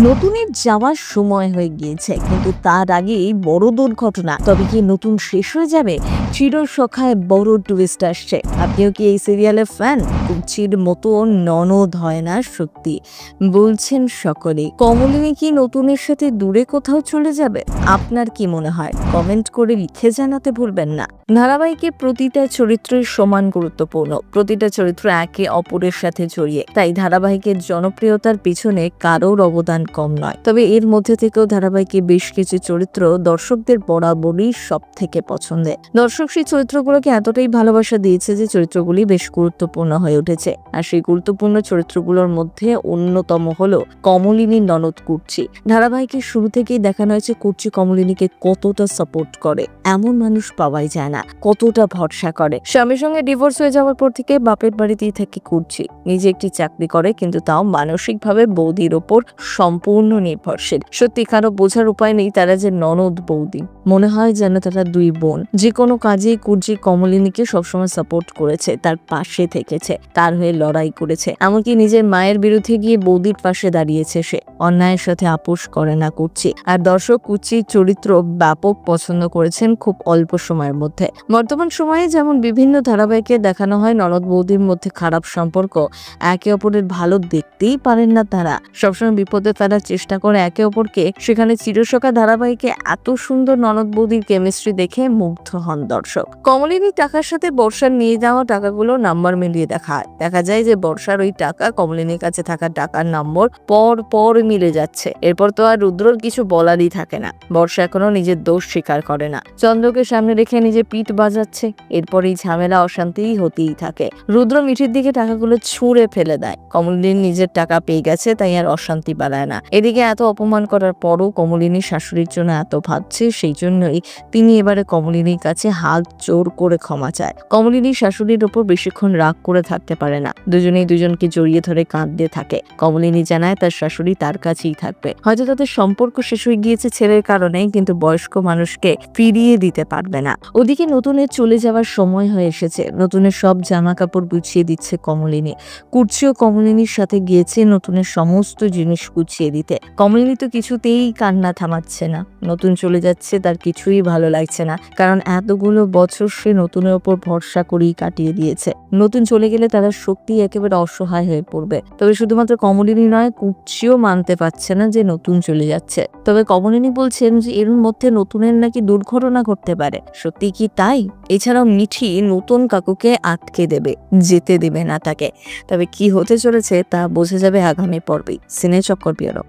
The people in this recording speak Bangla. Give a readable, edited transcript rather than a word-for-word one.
নতুনের যাওয়ার সময় হয়ে গিয়েছে, কিন্তু তার আগেই বড় দুর্ঘটনা। তবে কি নতুন শেষ হয়ে যাবে? চিরসখায় বড় টুইস্ট আসছে। আপনিও কি এই সিরিয়ালের ফ্যান? কুচির মতো ননদ হয় না সত্যি, বলছেন সকলে। কমলিনী কি নতুনের সাথে দূরে কোথাও চলে যাবে? আপনার কি মনে হয়? কমেন্ট করে লিখে জানাতে ভুলবেন না। ধারাবাহিকে প্রতিটা চরিত্রই সমান গুরুত্বপূর্ণ, প্রতিটা চরিত্র একে অপরের সাথে জড়িয়ে। তাই ধারাবাহিকের জনপ্রিয়তার পিছনে কারোর অবদান কম নয়। তবে এর মধ্যে থেকেও ধারাবাহিকে বেশ কিছু চরিত্র দর্শকদের বরাবরই সব থেকে পছন্দের। দর্শক সেই চরিত্রগুলোকে এতটাই ভালোবাসা দিয়েছে যে চরিত্রগুলি বেশ গুরুত্বপূর্ণ হয়ে উঠেছে। আর সেই গুরুত্বপূর্ণ চরিত্রগুলোর মধ্যে অন্যতম হলো কমলিনীর ননদ কুর্চি। ধারাবাহিকের শুরু থেকেই দেখানো হয়েছে কুর্চি কমলিনীকে কতটা সাপোর্ট করে। এমন মানুষ পাওয়াই যায় না, কতটা ভরসা করে। স্বামীর সঙ্গে ডিভোর্স হয়ে যাওয়ার পর থেকে বাপের বাড়িতেই থাকে কুর্চি। নিজে একটি চাকরি করে, কিন্তু তাও মানসিকভাবে বৌদির ওপর সম্পূর্ণ নির্ভরশীল। সত্যি কারো বোঝার উপায় নেই তারা যে ননদ বৌদি। মনে হয় যেন তারা দুই বোন। যে কোনো কাজে কুর্চি কমলিনীকে সবসময় সাপোর্ট করেছে, তার পাশে থেকেছে, তার হয়ে লড়াই করেছে। এমনকি নিজের মায়ের বিরুদ্ধে গিয়ে বৌদির পাশে দাঁড়িয়েছে সে। অন্যায়ের সাথে আপোষ করে না কুর্চি। আর দর্শক কুর্চির চরিত্র ব্যাপক পছন্দ করেছেন খুব অল্প সময়ের মধ্যে। বর্তমান সময়ে যেমন বিভিন্ন ধারাবাহিকে দেখানো হয় ননদ বৌদির মধ্যে খারাপ সম্পর্ক, একে অপরের ভালো দেখতেই পারেন না তারা। সবসময় বিপদে ফেলার চেষ্টা করে একে অপরকে। সেখানে চিরসখা ধারাবাহিকে এত সুন্দর ননদ বৌদির কেমিস্ট্রি দেখে মুগ্ধ হন দর্শক। কমলিনী টাকার সাথে বর্ষার নিয়ে যাওয়া টাকাগুলো নাম্বার মিলিয়ে দেখা যায় যে বর্ষার ওই টাকা কমলিনীর কাছে থাকা টাকার নম্বর পর মিলে যাচ্ছে। এরপর তো আর রুদ্রর কিছু বলারই থাকে না। বর্ষা এখনো নিজের দোষ স্বীকার করে না, চন্দ্রকে সামনে রেখে নিজে পিঠ বাজাচ্ছে। এরপর এই ঝামেলা অশান্তিই হতেই থাকে। রুদ্র মিঠির দিকে টাকাগুলো ছুঁড়ে ফেলে দেয়। কমলিনী নিজের টাকা পেয়ে গেছে, তাই আর অশান্তি বাড়ায় না। এদিকে এত অপমান করার পরও কমলিনীর শাশুড়ির জন্য এত ভাবছে, সেই জন্যই তিনি এবারে কমলিনীর কাছে হাত জোর করে ক্ষমা চায়। কমলিনীর শাশুড়ির ওপর বেশিক্ষণ রাগ করে থাকতে পারে না। দুজনেই দুজনকে জড়িয়ে ধরে কাঁদতে থাকে। কমলিনী জানায় তার শাশুড়ি তার কাছেই থাকবে। হয়তো তাদের সম্পর্ক শেষ হয়ে গিয়েছে ছেলের কারণে, কিন্তু বয়স্ক মানুষকে ফিরিয়ে দিতে পারবে না। ওদিকে নতুনের চলে যাওয়ার সময় হয়ে এসেছে। নতুনের সব জামা কাপড় গুছিয়ে দিচ্ছে কমলিনী। কুর্চিও কমলিনীর সাথে গিয়েছে নতুনের সমস্ত জিনিস গুছিয়ে দিতে। কমলিনী তো কিছুতেই কান্না থামাচ্ছে না। নতুন চলে যাচ্ছে, তার কিছুই ভালো লাগছে না, কারণ এতগুলো বছর সে নতুনের ওপর ভরসা করেই কাটিয়ে দিয়েছে। নতুন চলে গেলে তারা সত্যি একেবারে অসহায় হয়ে পড়বে। তবে শুধুমাত্র কমলিনী নয়, কুর্চিও মানতে পারছে না যে নতুন চলে যাচ্ছে। তবে কমলিনী বলছেন যে এর মধ্যে নতুনের নাকি দুর্ঘটনা ঘটতে পারে। সত্যি কি তাই? এছাড়াও মিঠি নতুন কাকুকে আটকে দেবে, যেতে দেবে না তাকে। তবে কি হতে চলেছে তা বোঝা যাবে আগামী পর্বেই। সিনে চক্কর বিয়ারক।